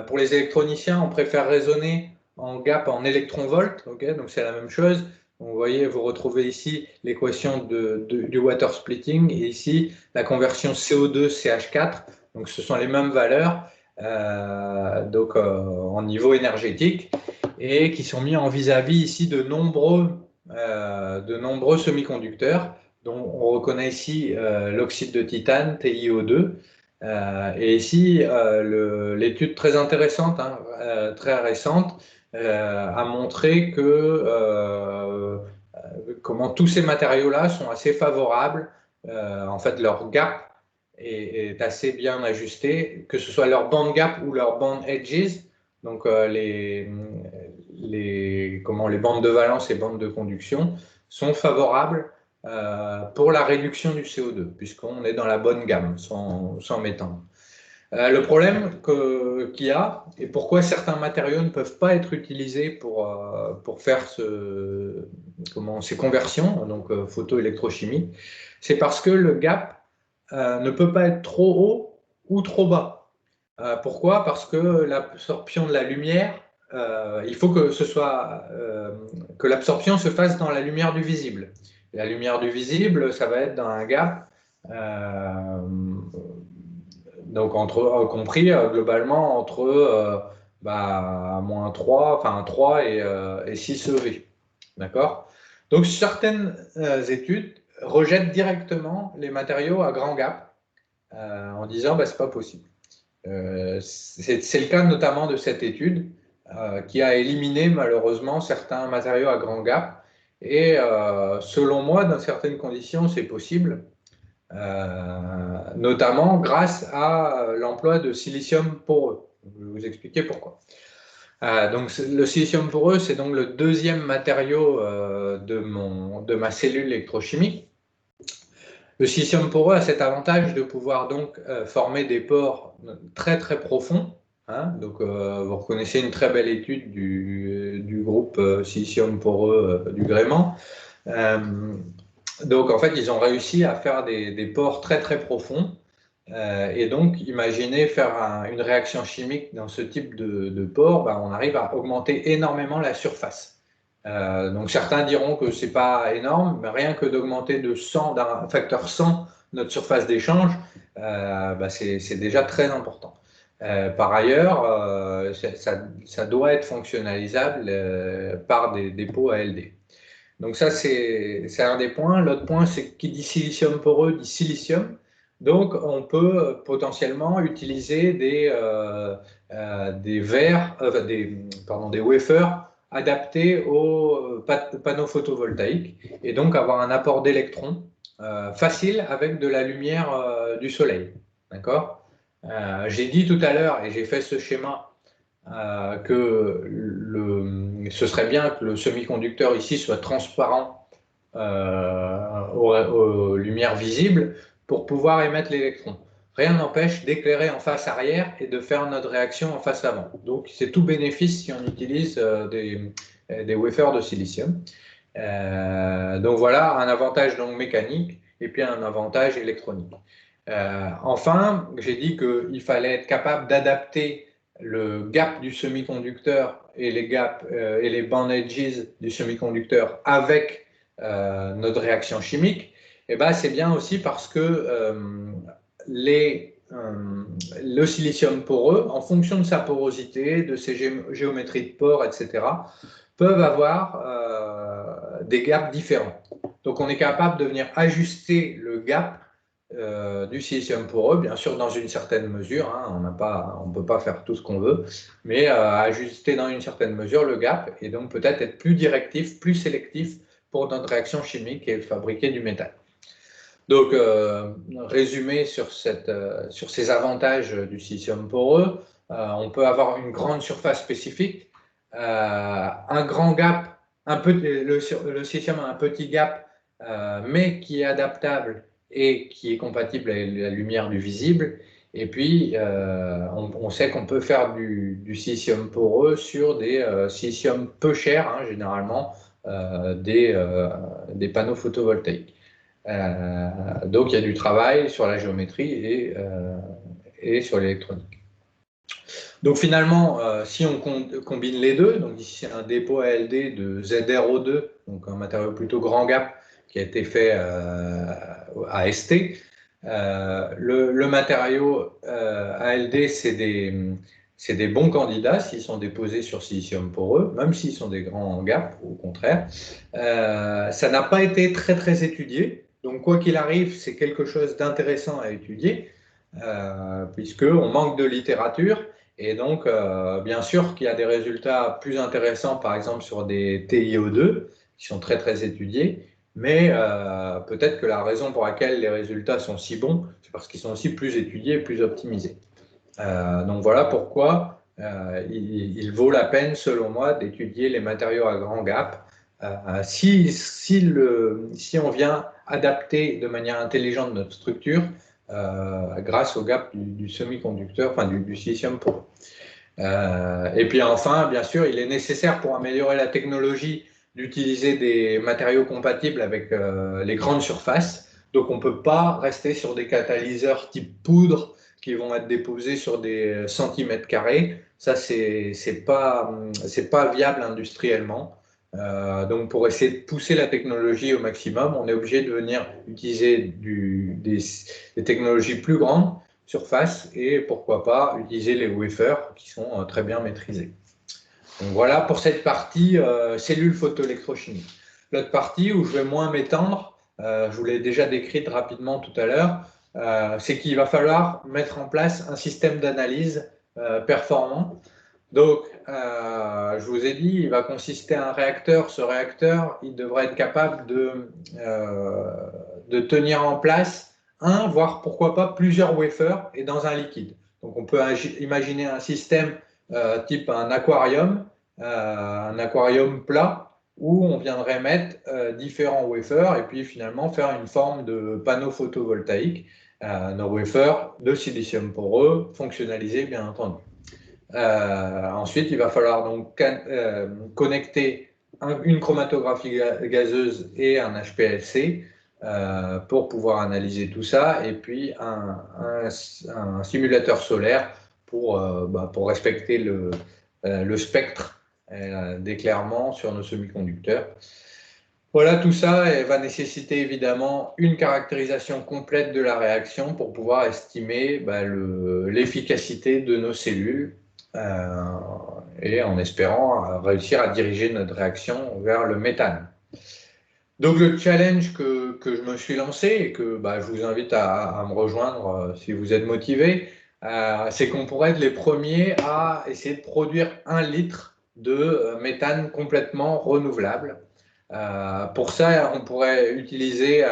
Pour les électroniciens, on préfère raisonner en gap en électronvolts, okay, donc c'est la même chose. Donc, vous voyez, vous retrouvez ici l'équation du water splitting et ici la conversion CO2-CH4. Donc ce sont les mêmes valeurs en niveau énergétique et qui sont mis en vis-à-vis ici de nombreux semi-conducteurs dont on reconnaît ici l'oxyde de titane, TiO2. Et ici, l'étude très intéressante, très récente, a montré que comment tous ces matériaux-là sont assez favorables. En fait, leur gap est assez bien ajusté, que ce soit leur band gap ou leur band edges, donc les bandes de valence et bandes de conduction, sont favorables pour la réduction du CO2, puisqu'on est dans la bonne gamme, sans m'étendre. Le problème qu'il y a, et pourquoi certains matériaux ne peuvent pas être utilisés pour faire ces conversions, donc photoélectrochimie, c'est parce que le gap ne peut pas être trop haut ou trop bas. Pourquoi? Parce que l'absorption de la lumière, il faut que que l'absorption se fasse dans la lumière du visible. La lumière du visible, ça va être dans un gap, donc compris globalement entre -3, enfin 3 et 6 EV. D'accord? Donc certaines études rejettent directement les matériaux à grand gap en disant c'est pas possible. C'est le cas notamment de cette étude qui a éliminé malheureusement certains matériaux à grand gap. Et selon moi, dans certaines conditions, c'est possible, notamment grâce à l'emploi de silicium poreux. Je vais vous expliquer pourquoi. Donc, le silicium poreux, c'est donc le deuxième matériau de ma cellule électrochimique. Le silicium poreux a cet avantage de pouvoir donc former des pores très très profonds. Hein, donc vous reconnaissez une très belle étude du groupe silicium poreux du gréement. Donc en fait, ils ont réussi à faire des pores très très profonds. Et donc, imaginez faire une réaction chimique dans ce type de pores, on arrive à augmenter énormément la surface. Donc certains diront que ce n'est pas énorme, mais rien que d'augmenter d'un facteur 100 notre surface d'échange, c'est déjà très important. Par ailleurs, ça doit être fonctionnalisable par des pots ALD. Donc ça, c'est un des points. L'autre point, c'est qui dit silicium poreux dit silicium. Donc on peut potentiellement utiliser des wafers adaptés aux panneaux photovoltaïques et donc avoir un apport d'électrons facile avec de la lumière du soleil. D'accord? J'ai dit tout à l'heure, et j'ai fait ce schéma, que ce serait bien que le semi-conducteur ici soit transparent aux lumières visibles pour pouvoir émettre l'électron. Rien n'empêche d'éclairer en face arrière et de faire notre réaction en face avant. Donc c'est tout bénéfice si on utilise des wafers de silicium. Donc voilà, un avantage donc mécanique et puis un avantage électronique. Enfin, j'ai dit qu'il fallait être capable d'adapter le gap du semi-conducteur et les band edges du semi-conducteur avec notre réaction chimique. Et c'est bien aussi parce que le silicium poreux, en fonction de sa porosité, de ses géométries de pores, etc., peuvent avoir des gaps différents. Donc on est capable de venir ajuster le gap du silicium poreux, bien sûr dans une certaine mesure, hein, on ne peut pas faire tout ce qu'on veut, mais ajuster dans une certaine mesure le gap et donc peut-être être plus directif, plus sélectif pour notre réaction chimique et fabriquer du métal. Donc, résumé sur ces avantages du silicium poreux, on peut avoir une grande surface spécifique, un grand gap, le silicium a un petit gap, mais qui est adaptable et qui est compatible avec la lumière du visible. Et puis, on sait qu'on peut faire du silicium poreux sur des siliciums peu chers, hein, généralement, des panneaux photovoltaïques. Donc il y a du travail sur la géométrie et sur l'électronique. Donc finalement, si on combine les deux, donc ici c'est un dépôt ALD de ZrO2, donc un matériau plutôt grand gap qui a été fait à ST. Le matériau ALD, c'est des bons candidats s'ils sont déposés sur silicium poreux, même s'ils sont des grands gaps, au contraire. Ça n'a pas été très très étudié. Donc, quoi qu'il arrive, c'est quelque chose d'intéressant à étudier, puisqu'on manque de littérature. Et donc, bien sûr qu'il y a des résultats plus intéressants, par exemple, sur des TiO2, qui sont très, très étudiés. Mais peut-être que la raison pour laquelle les résultats sont si bons, c'est parce qu'ils sont aussi plus étudiés et plus optimisés. Donc, voilà pourquoi il vaut la peine, selon moi, d'étudier les matériaux à grand gap. Si on vient adapter de manière intelligente notre structure grâce au gap du semi-conducteur, enfin du silicium poreux. Et puis enfin, bien sûr, il est nécessaire pour améliorer la technologie d'utiliser des matériaux compatibles avec les grandes surfaces. Donc on ne peut pas rester sur des catalyseurs type poudre qui vont être déposés sur des centimètres carrés. Ça, c'est pas viable industriellement. Donc, pour essayer de pousser la technologie au maximum, on est obligé de venir utiliser des technologies plus grandes, surface, et pourquoi pas utiliser les wafers qui sont très bien maîtrisés. Donc voilà pour cette partie cellules photoélectrochimiques. L'autre partie où je vais moins m'étendre, je vous l'ai déjà décrite rapidement tout à l'heure, c'est qu'il va falloir mettre en place un système d'analyse performant. Donc, je vous ai dit, il va consister à un réacteur. Ce réacteur, il devrait être capable de tenir en place un, voire pourquoi pas plusieurs wafers et dans un liquide. Donc, on peut imaginer un système type un aquarium plat, où on viendrait mettre différents wafers et puis finalement faire une forme de panneau photovoltaïque, nos wafers de silicium poreux, fonctionnalisés bien entendu. Ensuite, il va falloir donc connecter une chromatographie gazeuse et un HPLC pour pouvoir analyser tout ça, et puis un simulateur solaire pour respecter le spectre d'éclairement sur nos semi-conducteurs. Voilà, tout ça va nécessiter évidemment une caractérisation complète de la réaction pour pouvoir estimer l'efficacité de nos cellules et en espérant réussir à diriger notre réaction vers le méthane. Donc le challenge que je me suis lancé et que je vous invite à me rejoindre si vous êtes motivé, c'est qu'on pourrait être les premiers à essayer de produire 1 litre de méthane complètement renouvelable. Pour ça, on pourrait utiliser,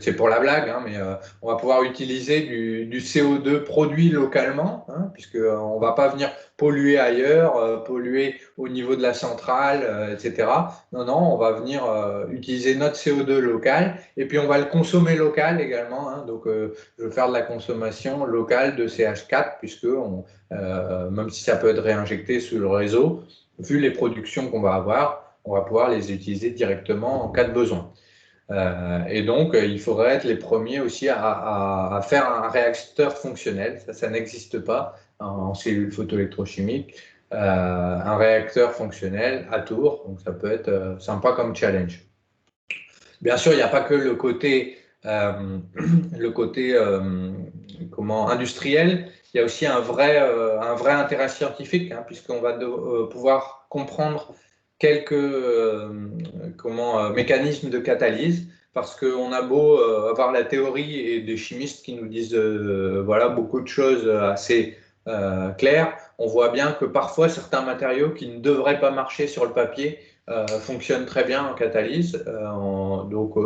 c'est pour la blague, hein, mais on va pouvoir utiliser du CO2 produit localement, hein, puisqu'on ne va pas venir polluer ailleurs, polluer au niveau de la centrale, etc. Non, on va venir utiliser notre CO2 local et puis on va le consommer local également. Hein, donc, je vais faire de la consommation locale de CH4, puisque même si ça peut être réinjecté sur le réseau, vu les productions qu'on va avoir, on va pouvoir les utiliser directement en cas de besoin. Et donc, il faudrait être les premiers aussi à faire un réacteur fonctionnel. Ça n'existe pas en cellules photoélectrochimiques. Un réacteur fonctionnel à tour, donc ça peut être sympa comme challenge. Bien sûr, il n'y a pas que le côté industriel, il y a aussi un vrai intérêt scientifique, hein, puisqu'on va pouvoir comprendre quelques mécanismes de catalyse, parce qu'on a beau avoir la théorie et des chimistes qui nous disent beaucoup de choses assez claires, on voit bien que parfois certains matériaux qui ne devraient pas marcher sur le papier fonctionnent très bien en catalyse. Donc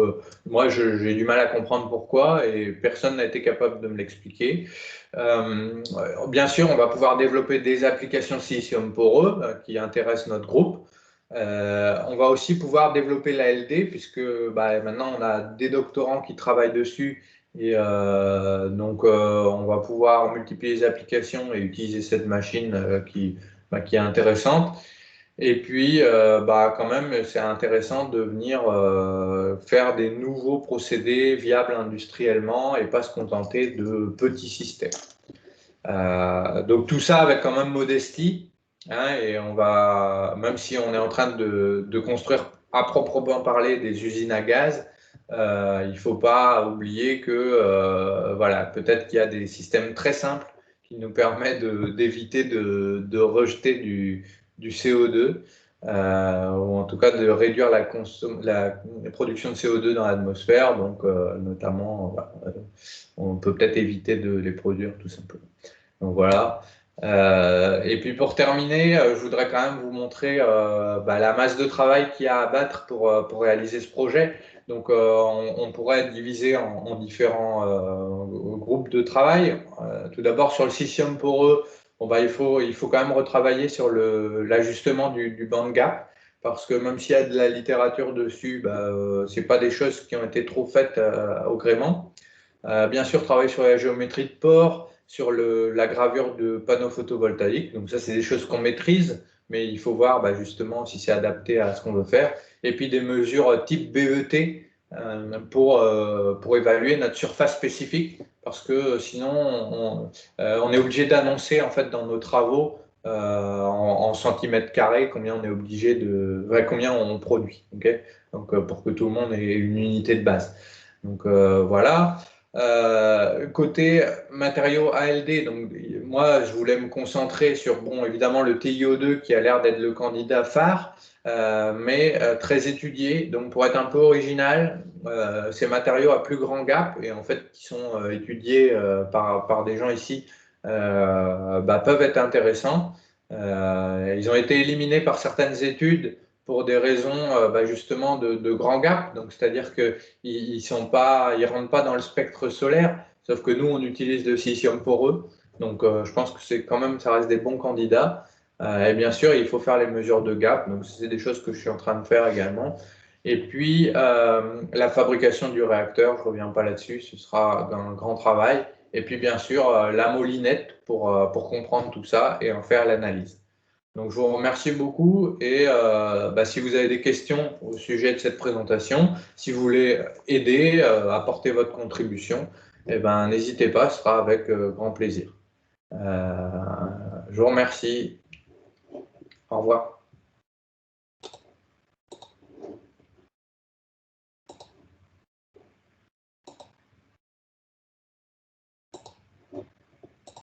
moi j'ai du mal à comprendre pourquoi et personne n'a été capable de me l'expliquer. Bien sûr, on va pouvoir développer des applications silicium poreux qui intéressent notre groupe. On va aussi pouvoir développer l'ALD, puisque maintenant on a des doctorants qui travaillent dessus, et donc on va pouvoir multiplier les applications et utiliser cette machine qui est intéressante. Et puis quand même c'est intéressant de venir faire des nouveaux procédés viables industriellement et pas se contenter de petits systèmes. Donc tout ça avec quand même modestie. Hein, et on va, même si on est en train de construire à proprement parler des usines à gaz, il ne faut pas oublier que peut-être qu'il y a des systèmes très simples qui nous permettent d'éviter de rejeter du CO2, ou en tout cas de réduire la production de CO2 dans l'atmosphère. Donc notamment, on peut peut-être éviter de les produire tout simplement. Donc voilà. Et puis pour terminer, je voudrais quand même vous montrer la masse de travail qu'il y a à battre pour réaliser ce projet. Donc on pourrait diviser en différents groupes de travail. Tout d'abord sur le silicium poreux, il faut quand même retravailler sur l'ajustement du band gap, parce que même s'il y a de la littérature dessus, ce n'est pas des choses qui ont été trop faites au gréement. Bien sûr, travailler sur la géométrie de pores, sur la gravure de panneaux photovoltaïques. Donc ça, c'est des choses qu'on maîtrise, mais il faut voir justement si c'est adapté à ce qu'on veut faire. Et puis des mesures type BET pour évaluer notre surface spécifique, parce que sinon on est obligé d'annoncer en fait dans nos travaux en centimètres carrés combien on est obligé combien on produit, okay, donc pour que tout le monde ait une unité de base. Donc voilà. Côté matériaux ALD, donc moi je voulais me concentrer sur, bon, évidemment le TiO2 qui a l'air d'être le candidat phare, mais très étudié. Donc pour être un peu original, ces matériaux à plus grand gap et en fait qui sont étudiés par des gens ici peuvent être intéressants. Ils ont été éliminés par certaines études pour des raisons justement de grand gap, donc c'est-à-dire qu'ils ils rentrent pas dans le spectre solaire, sauf que nous on utilise le silicium pour eux, donc je pense que c'est quand même, ça reste des bons candidats. Et bien sûr il faut faire les mesures de gap, donc c'est des choses que je suis en train de faire également. Et puis la fabrication du réacteur, je ne reviens pas là-dessus, ce sera un grand travail. Et puis bien sûr la moulinette pour comprendre tout ça et en faire l'analyse. Donc, je vous remercie beaucoup et si vous avez des questions au sujet de cette présentation, si vous voulez aider, apporter votre contribution, eh ben, n'hésitez pas, ce sera avec grand plaisir. Je vous remercie. Au revoir.